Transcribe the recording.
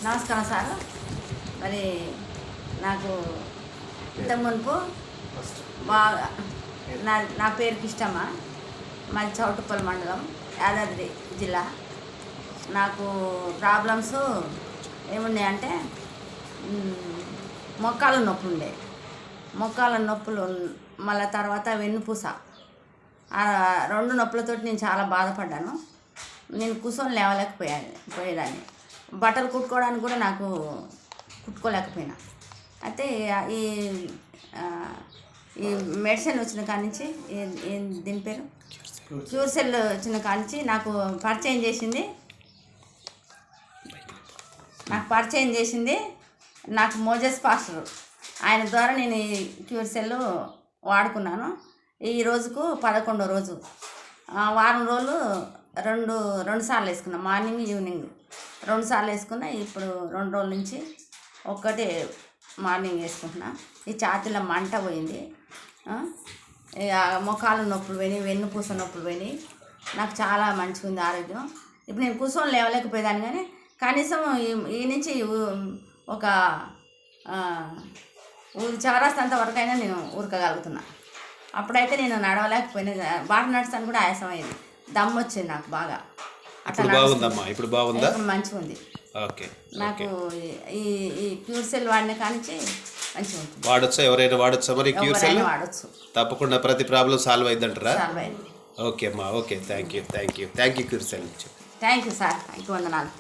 నమస్కారం సార్. మరి నాకు ఇంతకు మునుపు బాగా నా పేరుకి ఇష్టమా, మాది చౌటుప్పల్ మండలం, యాదాద్రి జిల్లా. నాకు ప్రాబ్లమ్స్ ఏమున్నాయంటే మొక్కాల నొప్పులు ఉండే, మొక్కాల నొప్పులు, మళ్ళీ తర్వాత వెన్నుపూస, ఆ రెండు నొప్పులతోటి నేను చాలా బాధపడ్డాను. నేను కూర్చొని పోయేదాన్ని. బట్టలు కుట్టుకోవడానికి కూడా నాకు కుట్టుకోలేకపోయినా. అయితే ఈ ఈ మెడిసిన్ వచ్చిన కాడి నుంచి, దీని పేరు క్యూర్సెల్ వచ్చిన కాడి నుంచి నాకు పరిచయం చేసింది నాకు మోజెస్ పాస్టర్. ఆయన ద్వారా నేను ఈ క్యూర్సెల్ వాడుకున్నాను. ఈ రోజుకు 11వ రోజు. వారం రోజులు రెండు సార్లు వేసుకున్నా, మార్నింగ్ ఈవినింగ్ 2 సార్లు వేసుకున్నా. ఇప్పుడు 2 రోజుల నుంచి ఒక్కటే మార్నింగ్ వేసుకుంటున్నా. ఈ ఛాతీలో మంట పోయింది, మొఖాలు నొప్పులు పోయినాయి, వెన్నుపూస నొప్పులు పోయినాయి. నాకు చాలా మంచిగా ఉంది ఆరోగ్యం. ఇప్పుడు నేను కూర్చొని లేవలేకపోయేదాన్ని, కానీ కనీసం ఈ నుంచి ఒక ఊరి చౌరాస్తంత వరకైనా నేను ఊరకగలుగుతున్నా. అప్పుడైతే నేను నడవలేకపోయినా, బాగా నడుస్తాను కూడా ఆయాసం అయింది, దమ్ము వచ్చింది నాకు బాగా. ఇప్పుడు బాగుందా? మంచిగా ఉంది. ఓకే. నాకు ఈ క్యూర్సెల్ వాడిన కానించి మంచిగా ఉంటుంది. వాడొచ్చా? ఎవరైనా వాడొచ్చా మరి క్యూర్సెల్? వాడచ్చు, తప్పకుండా. ప్రతి ప్రాబ్లం సాల్వ్ అయిందంటారా? సాల్వ్ అయింది. ఓకే అమ్మా, okay. Thank you క్యూర్సెల్. Thank you sir. 5 వందనాలు.